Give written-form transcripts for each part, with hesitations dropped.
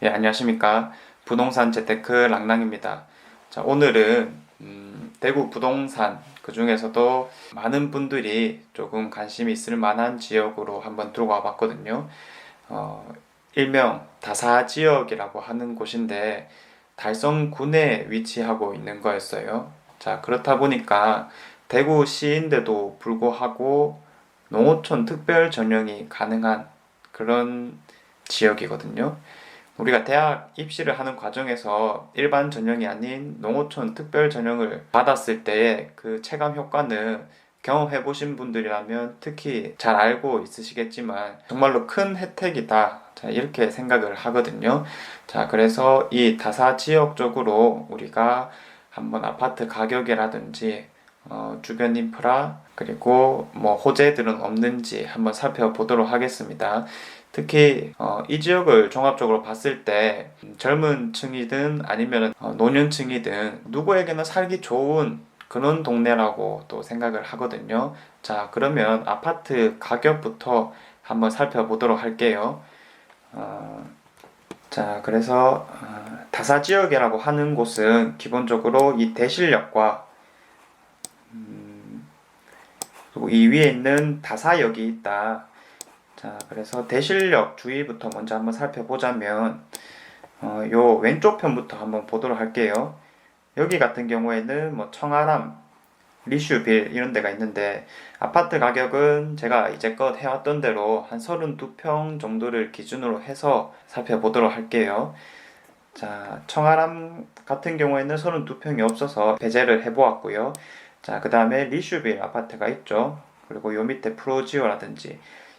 예, 안녕하십니까. 부동산 재테크 랑랑입니다. 자, 오늘은 대구 부동산 그 중에서도 많은 분들이 조금 관심이 있을 만한 지역으로 한번 들고 와봤거든요. 일명 다사 지역이라고 하는 곳인데 달성군에 위치하고 있는 거였어요. 자, 그렇다 보니까 대구시인데도 불구하고 농어촌 특별 전형이 가능한 그런 지역이거든요. 우리가 대학 입시를 하는 과정에서 일반 전형이 아닌 농어촌 특별 전형을 받았을 때의 그 체감 효과는 경험해 보신 분들이라면 특히 잘 알고 있으시겠지만 정말로 큰 혜택이다. 자, 이렇게 생각을 하거든요. 자, 그래서 이 다사 지역 쪽으로 우리가 한번 아파트 가격이라든지 주변 인프라 그리고 뭐 호재들은 없는지 한번 살펴보도록 하겠습니다. 특히 이 지역을 종합적으로 봤을 때 젊은 층이든 아니면 노년층이든 누구에게나 살기 좋은 그런 동네라고 또 생각을 하거든요. 자, 그러면 아파트 가격부터 한번 살펴보도록 할게요. 어, 자, 그래서 다사 지역이라고 하는 곳은 기본적으로 이 대실역과 그리고 이 위에 있는 다사역이 있다. 자, 그래서 대실역 주위부터 먼저 한번 살펴보자면 요 왼쪽 편부터 한번 보도록 할게요. 여기 같은 경우에는 뭐 청아람, 리슈빌 이런 데가 있는데 아파트 가격은 제가 이제껏 해왔던 대로 한 32평 정도를 기준으로 해서 살펴보도록 할게요. 자, 청아람 같은 경우에는 32평이 없어서 배제를 해보았고요. 자, 그 다음에 리슈빌 아파트가 있죠. 그리고 요 밑에 프로지오라든지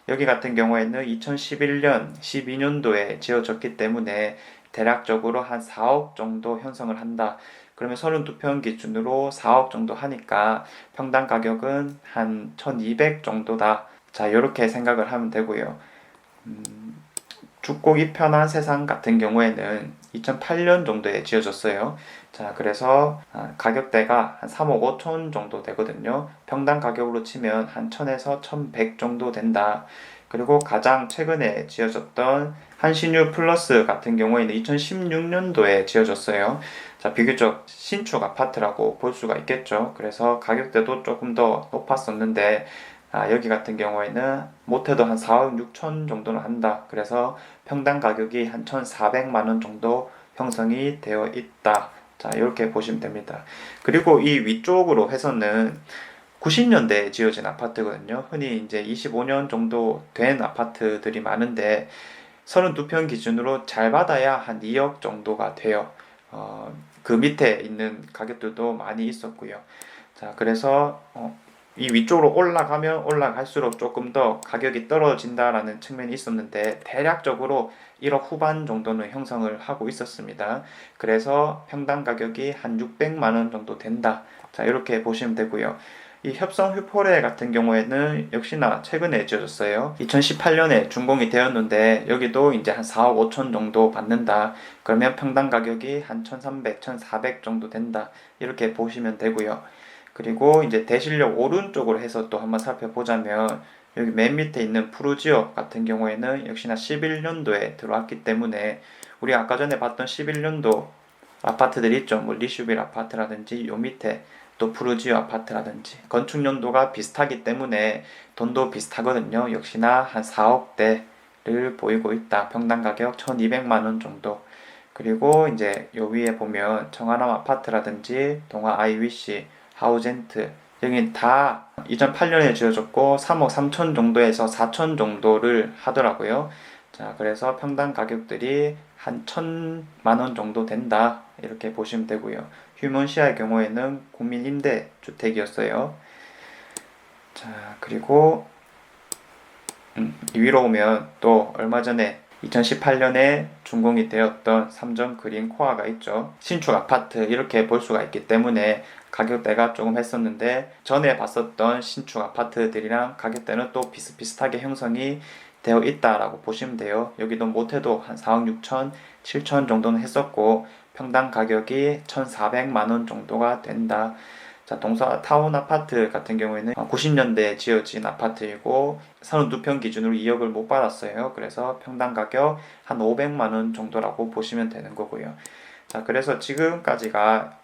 여기 같은 경우에는 2011년, 12년도에 지어졌기 때문에 대략적으로 한 4억 정도 형성을 한다. 그러면 32평 기준으로 4억 정도 하니까 평당 가격은 한 1200 정도다. 자, 이렇게 생각을 하면 되고요. 죽고기 편한 세상 같은 경우에는 2008년 정도에 지어졌어요. 자, 그래서 가격대가 한 3억 5천 정도 되거든요. 평당 가격으로 치면 한 1000에서 1100 정도 된다. 그리고 가장 최근에 지어졌던 한신유 플러스 같은 경우에는 2016년도에 지어졌어요. 자, 비교적 신축 아파트라고 볼 수가 있겠죠. 그래서 가격대도 조금 더 높았었는데 여기 같은 경우에는 못해도 한 4억 6천 정도는 한다. 그래서 평당 가격이 한 1,400만 원 정도 형성이 되어 있다. 자, 이렇게 보시면 됩니다. 그리고 이 위쪽으로 해서는 90년대에 지어진 아파트거든요. 흔히 이제 25년 정도 된 아파트들이 많은데 32평 기준으로 잘 받아야 한 2억 정도가 돼요. 그 밑에 있는 가격들도 많이 있었고요. 자, 그래서 이 위쪽으로 올라가면 올라갈수록 조금 더 가격이 떨어진다라는 측면이 있었는데 대략적으로 1억 후반 정도는 형성을 하고 있었습니다. 그래서 평당 가격이 한 600만 원 정도 된다. 자, 이렇게 보시면 되고요. 이 협성 휘포레 같은 경우에는 역시나 최근에 지어졌어요. 2018년에 준공이 되었는데 여기도 이제 한 4억 5천 정도 받는다. 그러면 평당 가격이 한 1300, 1400 정도 된다. 이렇게 보시면 되고요. 그리고 이제 대실역 오른쪽으로 해서 또 한번 살펴보자면 여기 맨 밑에 있는 푸르지오 같은 경우에는 역시나 11년도에 들어왔기 때문에 우리 아까 전에 봤던 11년도 아파트들이 있죠. 뭐 리슈빌 아파트라든지 요 밑에 또 푸르지오 아파트라든지 건축 연도가 비슷하기 때문에 돈도 비슷하거든요. 역시나 한 4억대를 보이고 있다. 평당 가격 1200만 원 정도. 그리고 이제 요 위에 보면 청아람 아파트라든지 동아 아이위시 하우젠트 여기 다 2008년에 지어졌고 3억 3천 정도에서 4천 정도를 하더라고요. 자, 그래서 평당 가격들이 한 1000만 원 정도 된다. 이렇게 보시면 되고요. 휴먼시아의 경우에는 국민 임대 주택이었어요. 자, 그리고 이 위로 오면 또 얼마 전에 2018년에 준공이 되었던 삼성 그린 코아가 있죠. 신축 아파트 이렇게 볼 수가 있기 때문에 가격대가 조금 했었는데 전에 봤었던 신축 아파트들이랑 가격대는 또 비슷비슷하게 형성이 되어 있다라고 보시면 돼요. 여기도 못해도 한 4억 6천, 7천 정도는 했었고 평당 가격이 1,400만 원 정도가 된다. 자, 자, 동서타운 아파트 같은 경우에는 90년대에 지어진 아파트이고 32평 기준으로 2억을 못 받았어요. 그래서 평당 가격 한 500만 원 정도라고 보시면 되는 거고요. 자, 그래서 지금까지가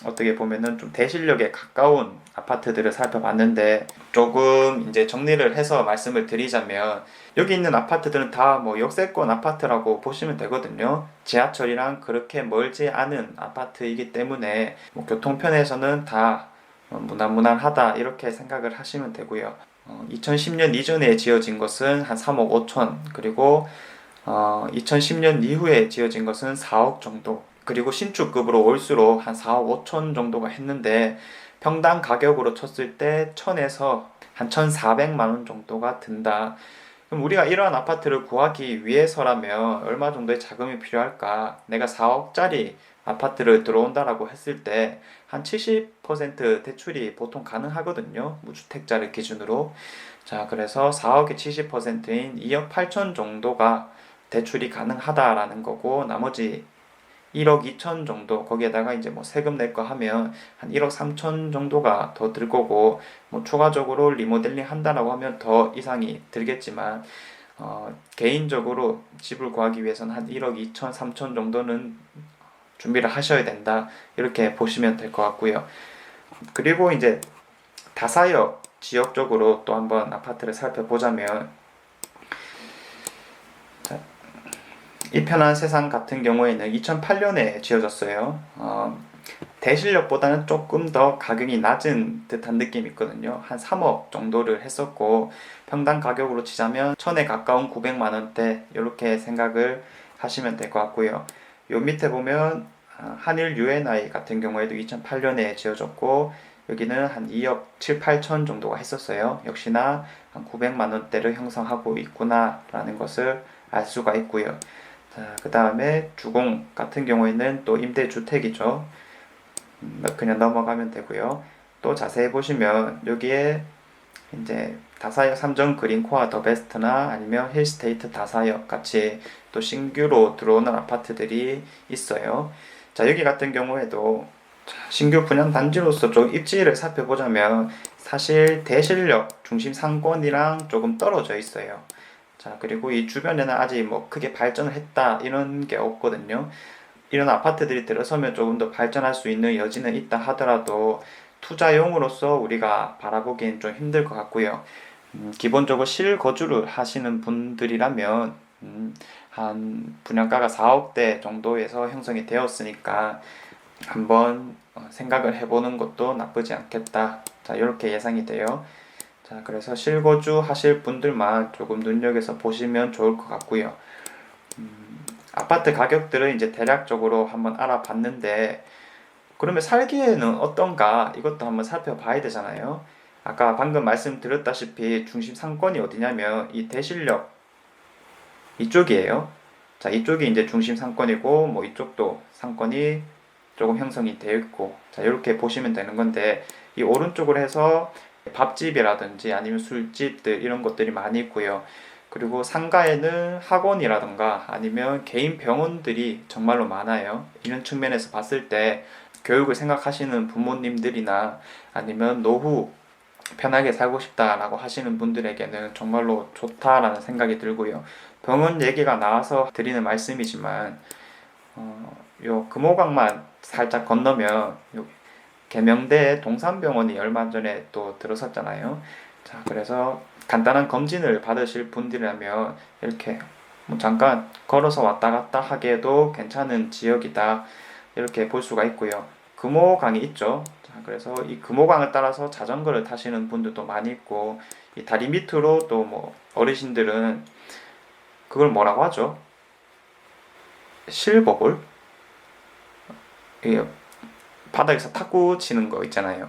어떻게 보면은 좀 대실력에 가까운 아파트들을 살펴봤는데, 조금 이제 정리를 해서 말씀을 드리자면, 여기 있는 아파트들은 다 뭐 역세권 아파트라고 보시면 되거든요. 지하철이랑 그렇게 멀지 않은 아파트이기 때문에 뭐 교통편에서는 다 무난무난하다 이렇게 생각을 하시면 되고요. 2010년 이전에 지어진 것은 한 3억 5천, 그리고 2010년 이후에 지어진 것은 4억 정도, 그리고 신축급으로 올수록 한 4억 5천 정도가 했는데, 평당 가격으로 쳤을 때 1000에서 한 1400만 원 정도가 든다. 그럼 우리가 이러한 아파트를 구하기 위해서라면 얼마 정도의 자금이 필요할까? 내가 4억짜리 아파트를 들어온다라고 했을 때 한 70% 대출이 보통 가능하거든요. 무주택자를 기준으로. 자, 그래서 4억의 70%인 2억 8천 정도가 대출이 가능하다라는 거고, 나머지 1억 2천 정도, 거기에다가 이제 뭐 세금 낼 거 하면 한 1억 3천 정도가 더 들 거고, 뭐 추가적으로 리모델링 한다라고 하면 더 이상이 들겠지만, 개인적으로 집을 구하기 위해서는 한 1억 2천, 3천 정도는 준비를 하셔야 된다. 이렇게 보시면 될 것 같고요. 그리고 이제 다사역 지역적으로 또 한번 아파트를 살펴보자면, 이 편한 세상 같은 경우에는 2008년에 지어졌어요. 대실력보다는 조금 더 가격이 낮은 듯한 느낌이 있거든요. 한 3억 정도를 했었고, 평당 가격으로 치자면 1000에 가까운 900만 원대, 이렇게 생각을 하시면 될 것 같고요. 요 밑에 보면 한일 UNI 같은 경우에도 2008년에 지어졌고, 여기는 한 2억 7, 8천 정도가 했었어요. 역시나 한 900만 원대를 형성하고 있구나 라는 것을 알 수가 있고요. 자, 그 다음에 주공 같은 경우에는 또 임대주택이죠. 그냥 넘어가면 되고요. 또 자세히 보시면 여기에 이제 다사역 삼정 그린코아 더 베스트나 아니면 힐스테이트 다사역 같이 또 신규로 들어오는 아파트들이 있어요. 자, 여기 같은 경우에도 신규 분양 단지로서 좀 입지를 살펴보자면 사실 대실력 중심 상권이랑 조금 떨어져 있어요. 자, 그리고 이 주변에는 아직 뭐 크게 발전을 했다 이런 게 없거든요. 이런 아파트들이 들어서면 조금 더 발전할 수 있는 여지는 있다 하더라도 투자용으로서 우리가 바라보기엔 좀 힘들 것 같고요. 기본적으로 실거주를 하시는 분들이라면 한 분양가가 4억대 정도에서 형성이 되었으니까 한번 생각을 해보는 것도 나쁘지 않겠다. 자, 이렇게 예상이 돼요. 자, 그래서 실거주 하실 분들만 조금 눈여겨서 보시면 좋을 것 같고요. 아파트 가격들을 이제 대략적으로 한번 알아봤는데, 그러면 살기에는 어떤가 이것도 한번 살펴봐야 되잖아요. 아까 방금 말씀드렸다시피 중심 상권이 어디냐면 이 대실력 이쪽이에요. 자, 이쪽이 이제 중심 상권이고, 뭐 이쪽도 상권이 조금 형성이 되어 있고, 자, 이렇게 보시면 되는 건데, 이 오른쪽으로 해서 밥집이라든지 아니면 술집들 이런 것들이 많이 있고요. 그리고 상가에는 학원이라든가 아니면 개인 병원들이 정말로 많아요. 이런 측면에서 봤을 때 교육을 생각하시는 부모님들이나 아니면 노후 편하게 살고 싶다라고 하시는 분들에게는 정말로 좋다라는 생각이 들고요. 병원 얘기가 나와서 드리는 말씀이지만, 요 금호강만 살짝 건너면 요 계명대에 동산병원이 얼마 전에 또 들어섰잖아요. 자, 그래서 간단한 검진을 받으실 분들이라면 이렇게 뭐 잠깐 걸어서 왔다 갔다 하기에도 괜찮은 지역이다, 이렇게 볼 수가 있고요. 금호강이 있죠. 자, 그래서 이 금호강을 따라서 자전거를 타시는 분들도 많이 있고, 이 다리 밑으로 또 뭐 어르신들은 그걸 뭐라고 하죠? 실버볼? 바닥에서 탁구 치는 거 있잖아요.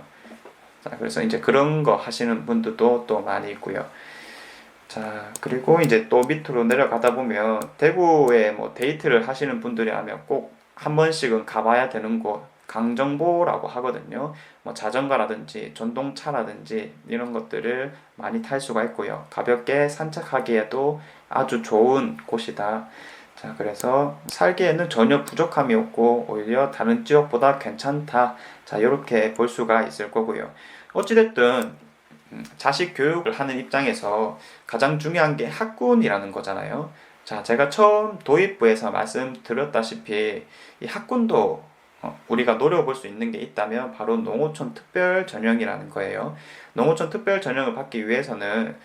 자, 그래서 이제 그런 거 하시는 분들도 또 많이 있고요. 자, 그리고 이제 또 밑으로 내려가다 보면 대구에 뭐 데이트를 하시는 분들이라면 꼭 한 번씩은 가봐야 되는 곳, 강정보라고 하거든요. 뭐 자전거라든지 전동차라든지 이런 것들을 많이 탈 수가 있고요. 가볍게 산책하기에도 아주 좋은 곳이다. 자, 그래서 살기에는 전혀 부족함이 없고 오히려 다른 지역보다 괜찮다. 자, 이렇게 볼 수가 있을 거고요. 어찌됐든 자식 교육을 하는 입장에서 가장 중요한 게 학군이라는 거잖아요. 자, 제가 처음 도입부에서 말씀드렸다시피 이 학군도 우리가 노려볼 수 있는 게 있다면 바로 농어촌 특별 전형이라는 거예요. 농어촌 특별 전형을 받기 위해서는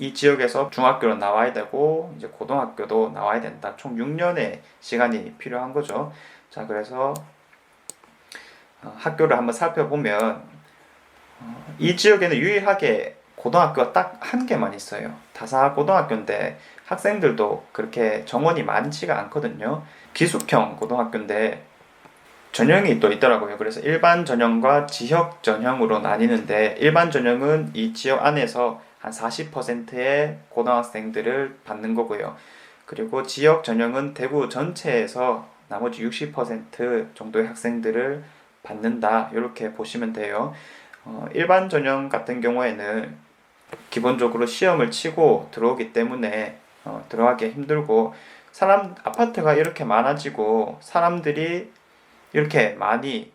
이 지역에서 중학교로 나와야 되고 이제 고등학교도 나와야 된다. 총 6년의 시간이 필요한 거죠. 자, 그래서 학교를 한번 살펴보면 이 지역에는 유일하게 고등학교가 딱 한 개만 있어요. 다사 고등학교인데 학생들도 그렇게 정원이 많지가 않거든요. 기숙형 고등학교인데 전형이 또 있더라고요. 그래서 일반 전형과 지역 전형으로 나뉘는데 일반 전형은 이 지역 안에서 한 40%의 고등학생들을 받는 거고요. 그리고 지역 전형은 대구 전체에서 나머지 60% 정도의 학생들을 받는다. 이렇게 보시면 돼요. 일반 전형 같은 경우에는 기본적으로 시험을 치고 들어오기 때문에 들어가기 힘들고 아파트가 이렇게 많아지고 사람들이 이렇게 많이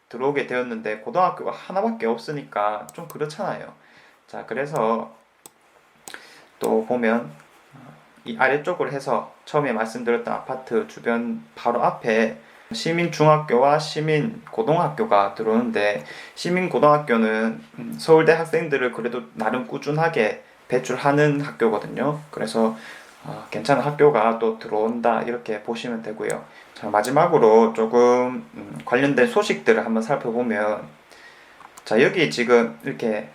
들어오게 되었는데 고등학교가 하나밖에 없으니까 좀 그렇잖아요. 자, 그래서 또 보면 이 아래쪽으로 해서 처음에 말씀드렸던 아파트 주변 바로 앞에 시민중학교와 시민고등학교가 들어오는데 시민고등학교는 서울대 학생들을 그래도 나름 꾸준하게 배출하는 학교거든요. 그래서 괜찮은 학교가 또 들어온다 이렇게 보시면 되고요. 자, 마지막으로 조금 관련된 소식들을 한번 살펴보면 자, 여기 지금 이렇게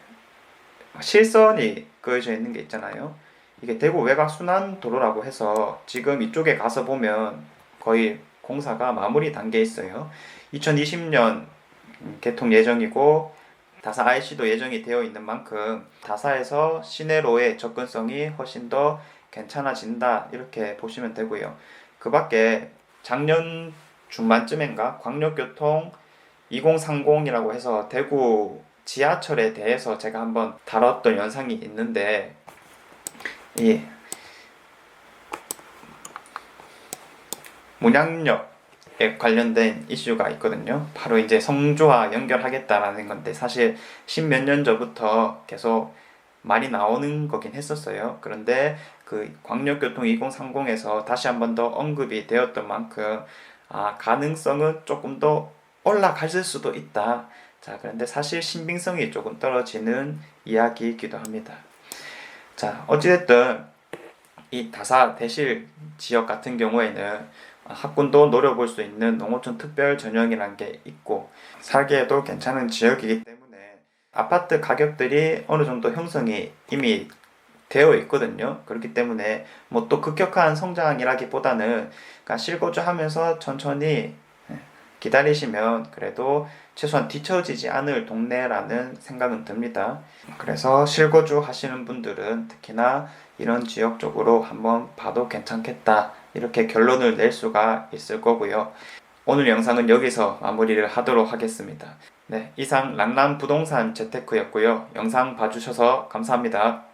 실선이 그어져 있는 게 있잖아요. 이게 대구 외곽 순환도로라고 해서 지금 이쪽에 가서 보면 거의 공사가 마무리 단계에 있어요. 2020년 개통 예정이고 다사 IC도 예정이 되어 있는 만큼 다사에서 시내로의 접근성이 훨씬 더 괜찮아진다 이렇게 보시면 되고요. 그 밖에 작년 중반쯤인가 광역교통 2030이라고 해서 대구 지하철에 대해서 제가 한번 다뤘던 영상이 있는데 이 문양역에 관련된 이슈가 있거든요. 바로 이제 성주와 연결하겠다라는 건데 사실 십몇 년 전부터 계속 많이 나오는 거긴 했었어요. 그런데 그 광역교통 2030에서 다시 한번 더 언급이 되었던 만큼 가능성은 조금 더 올라갈 수도 있다. 자, 그런데 사실 신빙성이 조금 떨어지는 이야기이기도 합니다. 자, 어찌됐든 이 다사 대실 지역 같은 경우에는 학군도 노려볼 수 있는 농어촌 특별 전형이라는 게 있고 살기에도 괜찮은 지역이기 때문에 아파트 가격들이 어느 정도 형성이 이미 되어 있거든요. 그렇기 때문에 뭐 또 급격한 성장이라기보다는 그러니까 실거주하면서 천천히 기다리시면 그래도 최소한 뒤처지지 않을 동네라는 생각은 듭니다. 그래서 실거주 하시는 분들은 특히나 이런 지역 쪽으로 한번 봐도 괜찮겠다 이렇게 결론을 낼 수가 있을 거고요. 오늘 영상은 여기서 마무리를 하도록 하겠습니다. 네, 이상 랑남 부동산 재테크였고요. 영상 봐주셔서 감사합니다.